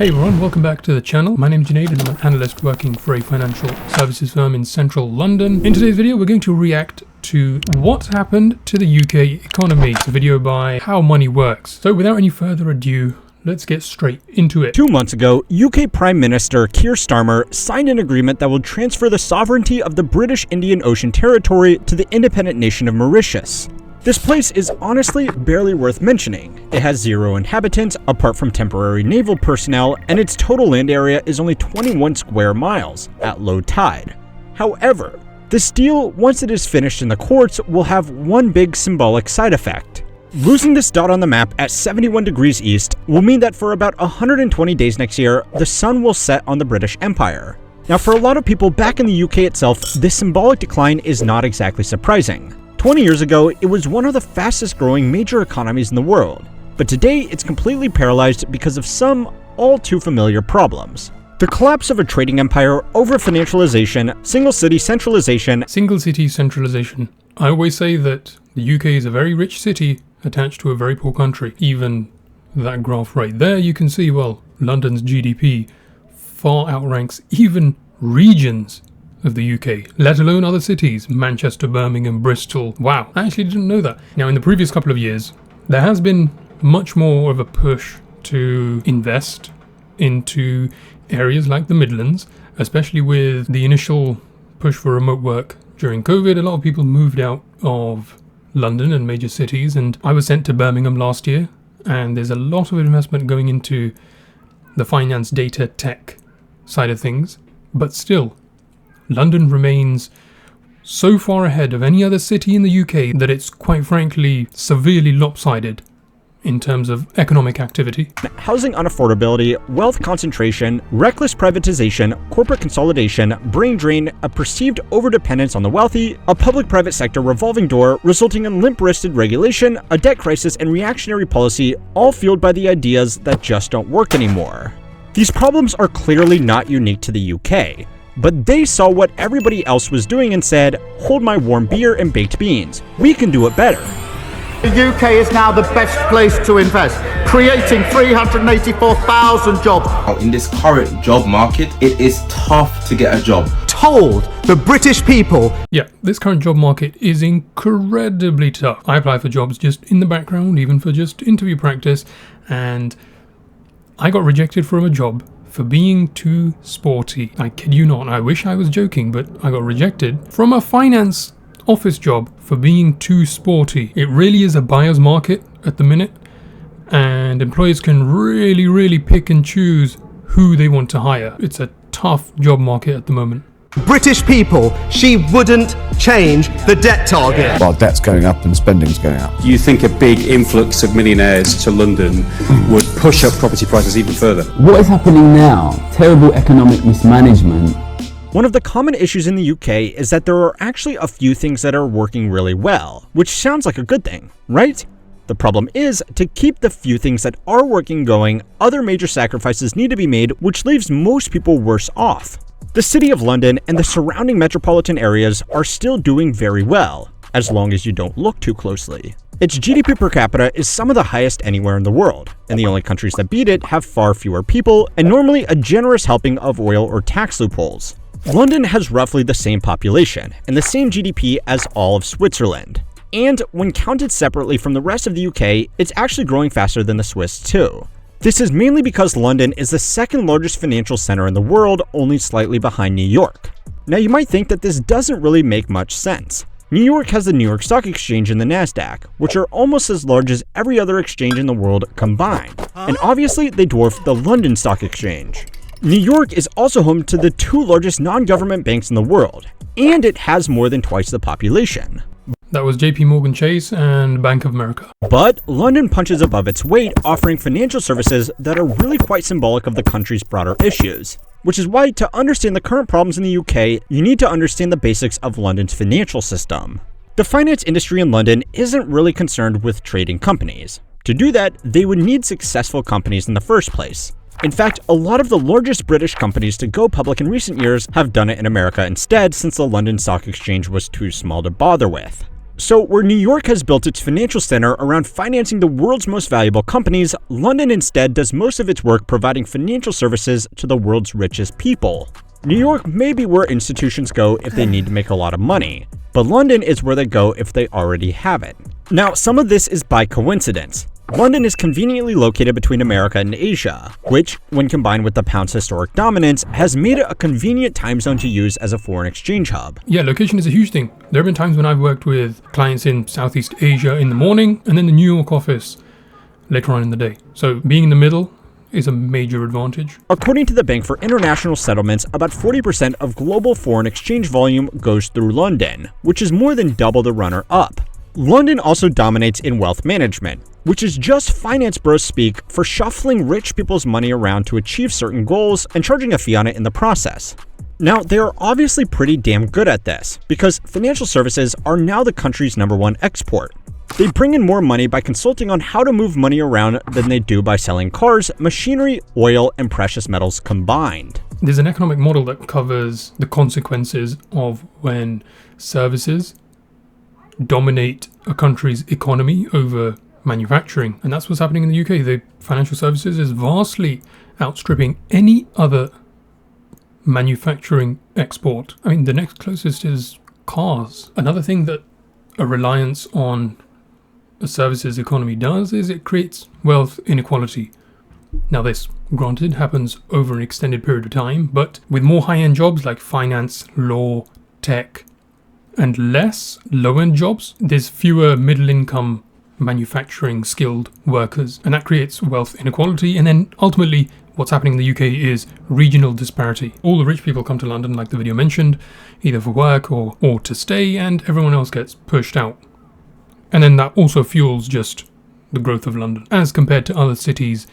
Hey everyone, welcome back to the channel. My name is Junaid and I'm an analyst working for a financial services firm in central London. In today's video, we're going to react to what's happened to the UK economy. It's a video by How Money Works. So without any further ado, let's get straight into it. 2 months ago, UK Prime Minister Keir Starmer signed an agreement that will transfer the sovereignty of the British Indian Ocean Territory to the independent nation of Mauritius. This place is honestly barely worth mentioning. It has 0 inhabitants apart from temporary naval personnel, and its total land area is only 21 square miles at low tide. However, this deal, once it is finished in the courts, will have one big symbolic side effect. Losing this dot on the map at 71 degrees east will mean that for about 120 days next year, the sun will set on the British Empire. Now, for a lot of people back in the UK itself, this symbolic decline is not exactly surprising. 20 years ago, it was one of the fastest growing major economies in the world, but today it's completely paralyzed because of some all too familiar problems. The collapse of a trading empire, over-financialization, single city centralization. I always say that the UK is a very rich city attached to a very poor country. Even that graph right there, you can see, well, London's GDP far outranks even regions of the UK, let alone other cities, Manchester, Birmingham, Bristol. Wow, I actually didn't know that. Now, in the previous couple of years, there has been much more of a push to invest into areas like the Midlands, especially with the initial push for remote work during COVID. A lot of people moved out of London and major cities, and I was sent to Birmingham last year, and there's a lot of investment going into the finance, data, tech side of things, but still, London remains so far ahead of any other city in the UK that it's quite frankly severely lopsided in terms of economic activity. Housing unaffordability, wealth concentration, reckless privatization, corporate consolidation, brain drain, a perceived overdependence on the wealthy, a public-private sector revolving door resulting in limp-wristed regulation, a debt crisis, and reactionary policy, all fueled by the ideas that just don't work anymore. These problems are clearly not unique to the UK. But they saw what everybody else was doing and said, hold my warm beer and baked beans. We can do it better. The UK is now the best place to invest, creating 384,000 jobs. In this current job market, it is tough to get a job. Told the British people. Yeah, this current job market is incredibly tough. I apply for jobs just in the background, even for just interview practice, and I got rejected from a job for being too sporty. I kid you not, I wish I was joking, but I got rejected from a finance office job for being too sporty. It really is a buyer's market at the minute, and employers can really pick and choose who they want to hire. It's a tough job market at the moment. British people, she wouldn't change the debt target. While debt's going up and spending's going up. You think a big influx of millionaires to London would push up property prices even further? What is happening now? Terrible economic mismanagement. One of the common issues in the UK is that there are actually a few things that are working really well, which sounds like a good thing, right? The problem is, to keep the few things that are working going, other major sacrifices need to be made, which leaves most people worse off. The City of London and the surrounding metropolitan areas are still doing very well, as long as you don't look too closely. Its GDP per capita is some of the highest anywhere in the world, and the only countries that beat it have far fewer people and normally a generous helping of oil or tax loopholes. London has roughly the same population and the same GDP as all of Switzerland. And when counted separately from the rest of the UK, it's actually growing faster than the Swiss too. This is mainly because London is the second largest financial center in the world, only slightly behind New York. Now, you might think that this doesn't really make much sense. New York has the New York Stock Exchange and the NASDAQ, which are almost as large as every other exchange in the world combined. And obviously, they dwarf the London Stock Exchange. New York is also home to the 2 largest non-government banks in the world, and it has more than twice the population. That was JP Morgan Chase and Bank of America. But London punches above its weight, offering financial services that are really quite symbolic of the country's broader issues. Which is why, to understand the current problems in the UK, you need to understand the basics of London's financial system. The finance industry in London isn't really concerned with trading companies. To do that, they would need successful companies in the first place. In fact, a lot of the largest British companies to go public in recent years have done it in America instead, since the London Stock Exchange was too small to bother with. So where New York has built its financial center around financing the world's most valuable companies, London instead does most of its work providing financial services to the world's richest people. New York may be where institutions go if they need to make a lot of money, but London is where they go if they already have it. Now, some of this is by coincidence. London is conveniently located between America and Asia, which, when combined with the pound's historic dominance, has made it a convenient time zone to use as a foreign exchange hub. Yeah, location is a huge thing. There have been times when I've worked with clients in Southeast Asia in the morning and then the New York office later on in the day. So being in the middle is a major advantage. According to the Bank for International Settlements, about 40% of global foreign exchange volume goes through London, which is more than double the runner-up. London also dominates in wealth management, which is just finance bros speak for shuffling rich people's money around to achieve certain goals and charging a fee on it in the process. Now, they are obviously pretty damn good at this, because financial services are now the country's #1 export. They bring in more money by consulting on how to move money around than they do by selling cars, machinery, oil, and precious metals combined. There's an economic model that covers the consequences of when services dominate a country's economy over manufacturing. And that's what's happening in the UK. The financial services is vastly outstripping any other manufacturing export. I mean, the next closest is cars. Another thing that a reliance on a services economy does is it creates wealth inequality. Now this, granted, happens over an extended period of time, but with more high-end jobs like finance, law, tech, and less low-end jobs, there's fewer middle-income manufacturing skilled workers, and that creates wealth inequality. And then ultimately what's happening in the UK is regional disparity. All the rich people come to London, like the video mentioned, either for work or to stay, and everyone else gets pushed out. And then that also fuels just the growth of London as compared to other cities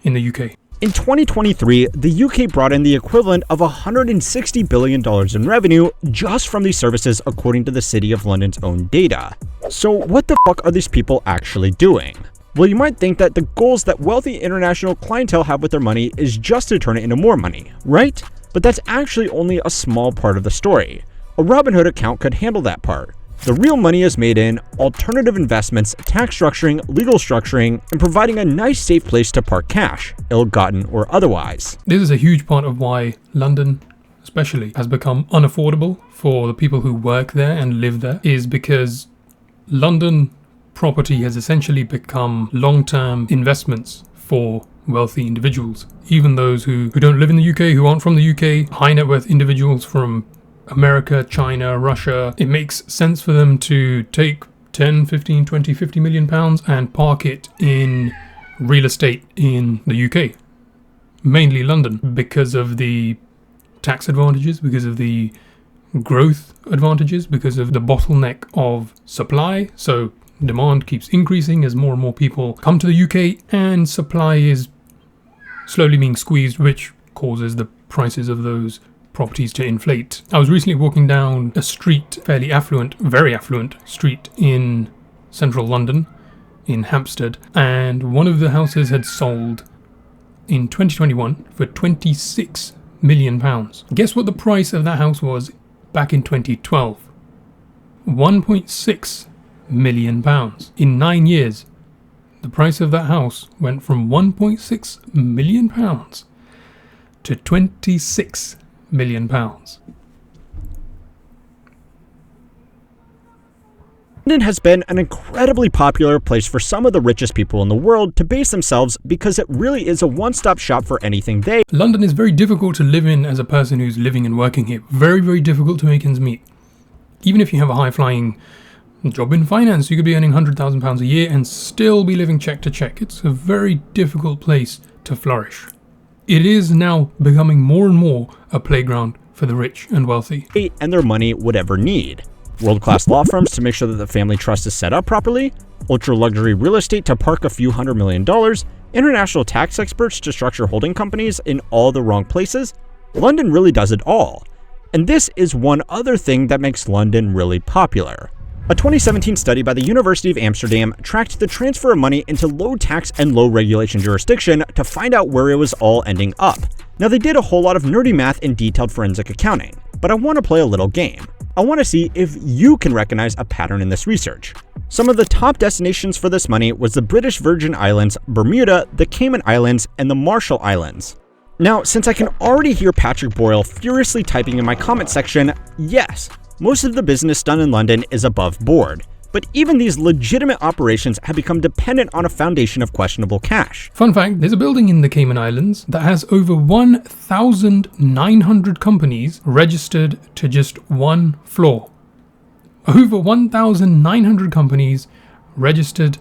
in the UK. In 2023, the UK brought in the equivalent of $160 billion in revenue just from these services, according to the City of London's own data. So what the fuck are these people actually doing? Well, you might think that the goals that wealthy international clientele have with their money is just to turn it into more money, right? But that's actually only a small part of the story. A Robinhood account could handle that part. The real money is made in alternative investments, tax structuring, legal structuring, and providing a nice safe place to park cash, ill-gotten or otherwise. This is a huge part of why London, especially, has become unaffordable for the people who work there and live there, is because London property has essentially become long-term investments for wealthy individuals. Even those who don't live in the UK, who aren't from the UK, high net worth individuals from America, China, Russia, it makes sense for them to take 10, 15, 20, 50 million pounds and park it in real estate in the UK, mainly London, because of the tax advantages, because of the growth advantages, because of the bottleneck of supply. So demand keeps increasing as more and more people come to the UK, and supply is slowly being squeezed, which causes the prices of those properties to inflate. I was recently walking down a street, fairly affluent, very affluent street in central London, in Hampstead, and one of the houses had sold in 2021 for £26 million. Guess what the price of that house was back in 2012? £1.6 million. In 9 years, the price of that house went from £1.6 million to £26 million. London has been an incredibly popular place for some of the richest people in the world to base themselves because it really is a one-stop shop for anything they... London is very difficult to live in as a person who's living and working here. Very, very difficult to make ends meet. Even if you have a high-flying job in finance, you could be earning £100,000 a year and still be living check to check. It's a very difficult place to flourish. It is now becoming more and more a playground for the rich and wealthy. ...and their money would ever need. World-class law firms to make sure that the family trust is set up properly, ultra-luxury real estate to park a few $100 million, international tax experts to structure holding companies in all the wrong places. London really does it all. And this is one other thing that makes London really popular. A 2017 study by the University of Amsterdam tracked the transfer of money into low-tax and low-regulation jurisdiction to find out where it was all ending up. Now, they did a whole lot of nerdy math and detailed forensic accounting, but I want to play a little game. I want to see if you can recognize a pattern in this research. Some of the top destinations for this money was the British Virgin Islands, Bermuda, the Cayman Islands, and the Marshall Islands. Now, since I can already hear Patrick Boyle furiously typing in my comment section, yes, most of the business done in London is above board. But even these legitimate operations have become dependent on a foundation of questionable cash. Fun fact, there's a building in the Cayman Islands that has over 1,900 companies registered to just one floor. Over 1,900 companies registered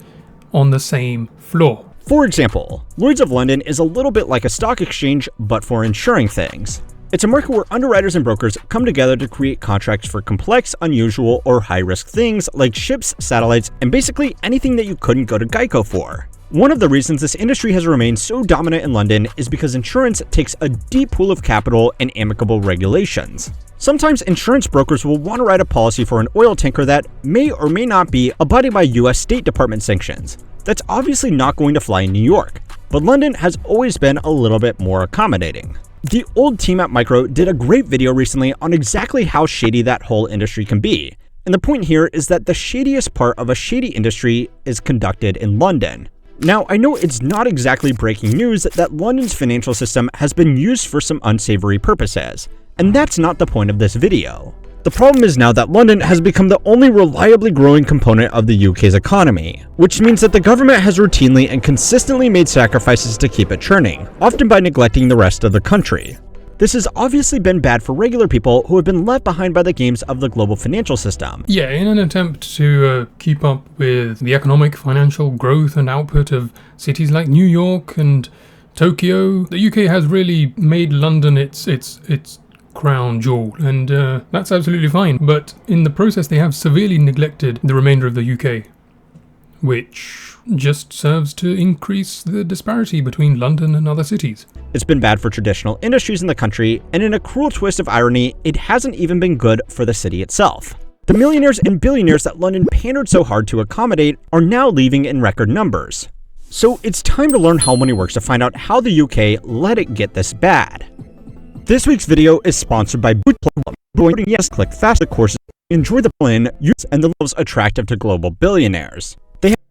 on the same floor. For example, Lloyd's of London is a little bit like a stock exchange, but for insuring things. It's a market where underwriters and brokers come together to create contracts for complex, unusual, or high-risk things like ships, satellites, and basically anything that you couldn't go to Geico for. One of the reasons this industry has remained so dominant in London is because insurance takes a deep pool of capital and amicable regulations. Sometimes insurance brokers will want to write a policy for an oil tanker that may or may not be abiding by US State Department sanctions. That's obviously not going to fly in New York, but London has always been a little bit more accommodating. The old team at Micro did a great video recently on exactly how shady that whole industry can be. And the point here is that the shadiest part of a shady industry is conducted in London. Now, I know it's not exactly breaking news that London's financial system has been used for some unsavory purposes, and that's not the point of this video. The problem is now that London has become the only reliably growing component of the UK's economy, which means that the government has routinely and consistently made sacrifices to keep it churning, often by neglecting the rest of the country. This has obviously been bad for regular people who have been left behind by the games of the global financial system. Yeah, in an attempt to keep up with the economic, financial growth and output of cities like New York and Tokyo, the UK has really made London its crown jewel, and that's absolutely fine. But in the process, they have severely neglected the remainder of the UK, which just serves to increase the disparity between London and other cities. It's been bad for traditional industries in the country, and in a cruel twist of irony, it hasn't even been good for the city itself. The millionaires and billionaires that London pandered so hard to accommodate are now leaving in record numbers. So it's time to learn how money works to find out how the UK let it get this bad. This week's video is sponsored by Bootplug. Yes, click fast the courses, enjoy the plan, use and the levels attractive to global billionaires.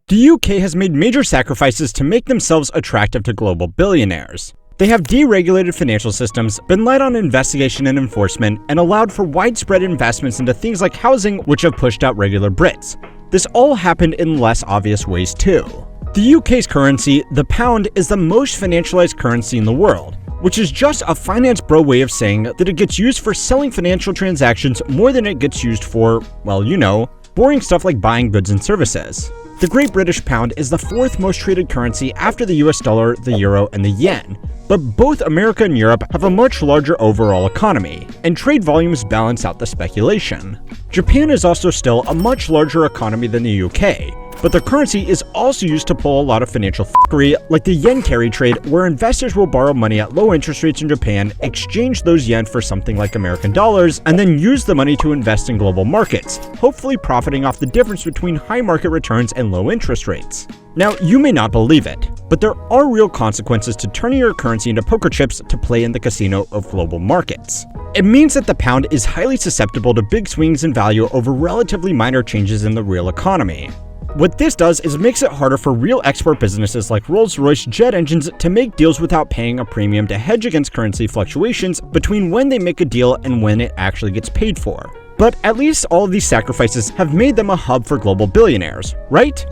The UK has made major sacrifices to make themselves attractive to global billionaires. They have deregulated financial systems, been light on investigation and enforcement, and allowed for widespread investments into things like housing, which have pushed out regular Brits. This all happened in less obvious ways too. The UK's currency, the pound, is the most financialized currency in the world, which is just a finance bro way of saying that it gets used for selling financial transactions more than it gets used for, well, you know, boring stuff like buying goods and services. The Great British Pound is the fourth most traded currency after the US dollar, the euro, and the yen. But both America and Europe have a much larger overall economy, and trade volumes balance out the speculation. Japan is also still a much larger economy than the UK, but their currency is also used to pull a lot of financial f***ery, like the yen carry trade, where investors will borrow money at low interest rates in Japan, exchange those yen for something like American dollars, and then use the money to invest in global markets, hopefully profiting off the difference between high market returns and low interest rates. Now, you may not believe it, but there are real consequences to turning your currency into poker chips to play in the casino of global markets. It means that the pound is highly susceptible to big swings in value over relatively minor changes in the real economy. What this does is makes it harder for real export businesses like Rolls-Royce jet engines to make deals without paying a premium to hedge against currency fluctuations between when they make a deal and when it actually gets paid for. But at least all of these sacrifices have made them a hub for global billionaires, right?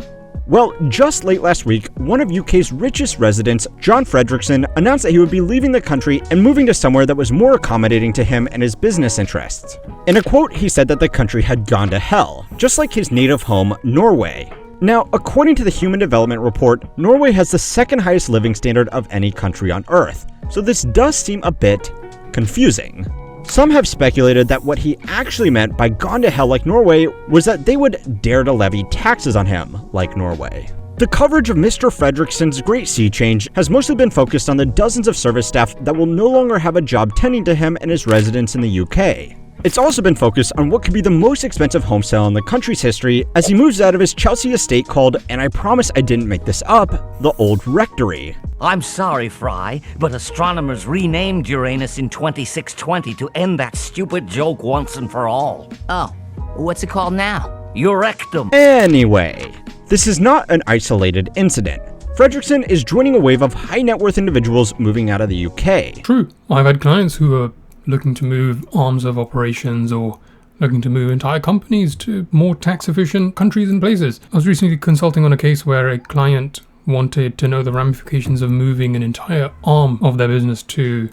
Well, just late last week, one of UK's richest residents, John Fredrickson, announced that he would be leaving the country and moving to somewhere that was more accommodating to him and his business interests. In a quote, he said that the country had gone to hell, just like his native home, Norway. Now, according to the Human Development Report, Norway has the second highest living standard of any country on Earth, so this does seem a bit confusing. Some have speculated that what he actually meant by gone to hell like Norway was that they would dare to levy taxes on him like Norway. The coverage of Mr. Fredrickson's great sea change has mostly been focused on the dozens of service staff that will no longer have a job tending to him and his residence in the UK. It's also been focused on what could be the most expensive home sale in the country's history as he moves out of his Chelsea estate called, and I promise I didn't make this up, the Old Rectory. I'm sorry, Fry, but astronomers renamed Uranus in 2620 to end that stupid joke once and for all. Oh, what's it called now? Urectum. Anyway, this is not an isolated incident. Fredrickson is joining a wave of high net worth individuals moving out of the UK. True. I've had clients who are looking to move arms of operations or looking to move entire companies to more tax efficient countries and places. I was recently consulting on a case where a client wanted to know the ramifications of moving an entire arm of their business to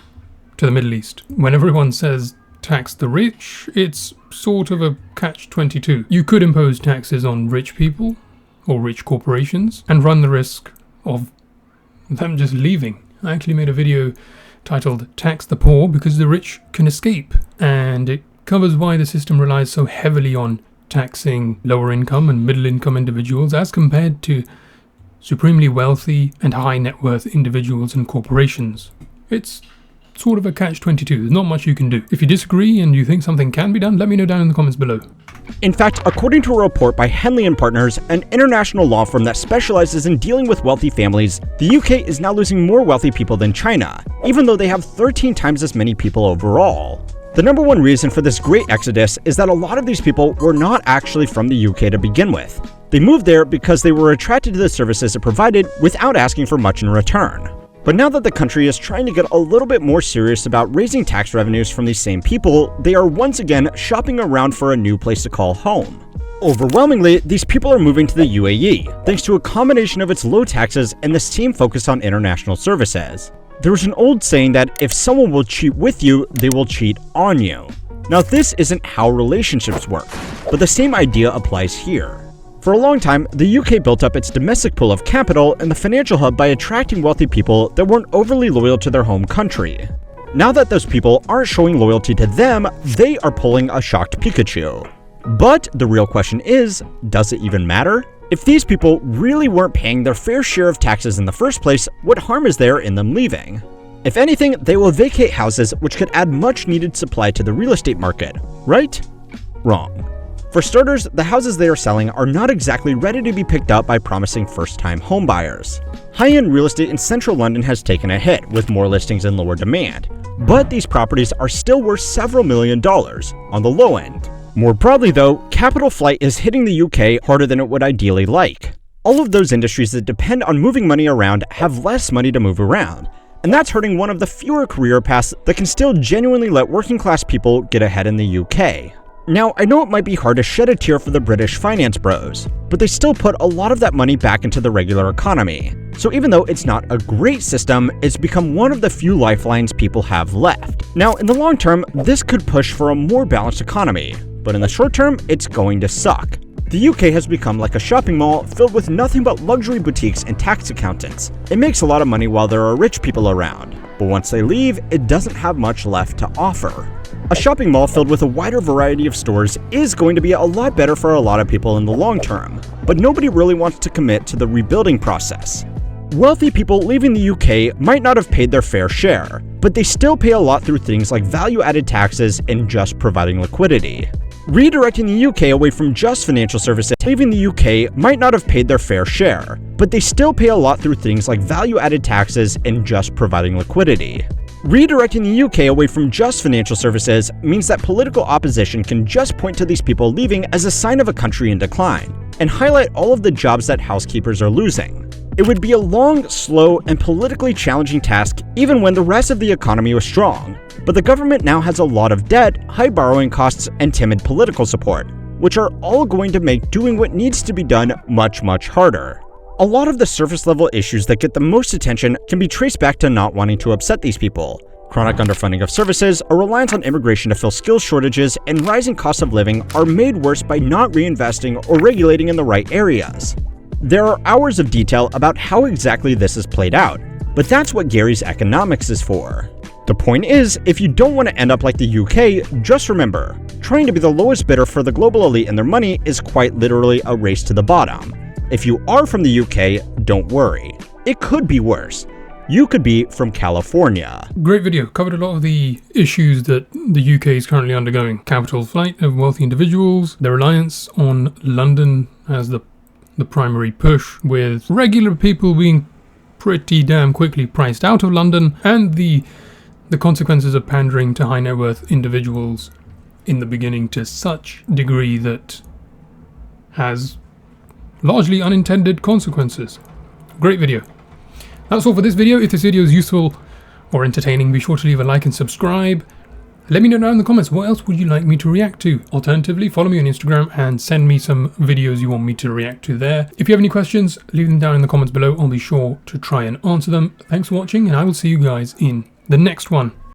the Middle East. When everyone says tax the rich, it's sort of a catch-22. You could impose taxes on rich people or rich corporations and run the risk of them just leaving. I actually made a video titled Tax the Poor because the rich can escape, and it covers why the system relies so heavily on taxing lower income and middle income individuals as compared to supremely wealthy and high net worth individuals and corporations. It's sort of a catch-22. There's not much you can do. If you disagree and you think something can be done, let me know down in the comments below. In fact, according to a report by Henley & Partners, an international law firm that specializes in dealing with wealthy families, the UK is now losing more wealthy people than China, even though they have 13 times as many people overall. The number one reason for this great exodus is that a lot of these people were not actually from the UK to begin with. They moved there because they were attracted to the services it provided without asking for much in return. But now that the country is trying to get a little bit more serious about raising tax revenues from these same people, they are once again shopping around for a new place to call home. Overwhelmingly, these people are moving to the UAE, thanks to a combination of its low taxes and the same focus on international services. There's an old saying that if someone will cheat with you, they will cheat on you. Now, this isn't how relationships work, but the same idea applies here. For a long time, the UK built up its domestic pool of capital and the financial hub by attracting wealthy people that weren't overly loyal to their home country. Now that those people aren't showing loyalty to them, they are pulling a shocked Pikachu. But the real question is, does it even matter? If these people really weren't paying their fair share of taxes in the first place, what harm is there in them leaving? If anything, they will vacate houses, which could add much needed supply to the real estate market, right? Wrong. For starters, the houses they are selling are not exactly ready to be picked up by promising first-time homebuyers. High-end real estate in central London has taken a hit, with more listings and lower demand. But these properties are still worth several $1 million, on the low end. More broadly though, capital flight is hitting the UK harder than it would ideally like. All of those industries that depend on moving money around have less money to move around, and that's hurting one of the fewer career paths that can still genuinely let working-class people get ahead in the UK. Now, I know it might be hard to shed a tear for the British finance bros, but they still put a lot of that money back into the regular economy. So even though it's not a great system, it's become one of the few lifelines people have left. Now, in the long term, this could push for a more balanced economy, but in the short term, it's going to suck. The UK has become like a shopping mall filled with nothing but luxury boutiques and tax accountants. It makes a lot of money while there are rich people around, but once they leave, it doesn't have much left to offer. A shopping mall filled with a wider variety of stores is going to be a lot better for a lot of people in the long term, but nobody really wants to commit to the rebuilding process. Wealthy people leaving the UK might not have paid their fair share, but they still pay a lot through things like value-added taxes and just providing liquidity. Redirecting the UK away from just financial services, leaving the UK might not have paid their fair share, but they still pay a lot through things like value-added taxes and just providing liquidity. Redirecting the UK away from just financial services means that political opposition can just point to these people leaving as a sign of a country in decline, and highlight all of the jobs that housekeepers are losing. It would be a long, slow, and politically challenging task even when the rest of the economy was strong, but the government now has a lot of debt, high borrowing costs, and timid political support, which are all going to make doing what needs to be done much, much harder. A lot of the surface-level issues that get the most attention can be traced back to not wanting to upset these people. Chronic underfunding of services, a reliance on immigration to fill skills shortages, and rising costs of living are made worse by not reinvesting or regulating in the right areas. There are hours of detail about how exactly this is played out, but that's what Gary's economics is for. The point is, if you don't want to end up like the UK, just remember, trying to be the lowest bidder for the global elite and their money is quite literally a race to the bottom. If you are from the UK, don't worry. It could be worse. you could be from California. Great video, covered a lot of the issues that the UK is currently undergoing. Capital flight of wealthy individuals, the reliance on London as the primary push, with regular people being pretty damn quickly priced out of London, and the consequences of pandering to high net worth individuals in the beginning to such degree that has largely unintended consequences. Great video. That's all for this video. If this video is useful or entertaining, be sure to leave a like and subscribe. Let me know down in the comments, what else would you like me to react to? Alternatively, follow me on Instagram and send me some videos you want me to react to there. If you have any questions, leave them down in the comments below. I'll be sure to try and answer them. Thanks for watching, and I will see you guys in the next one.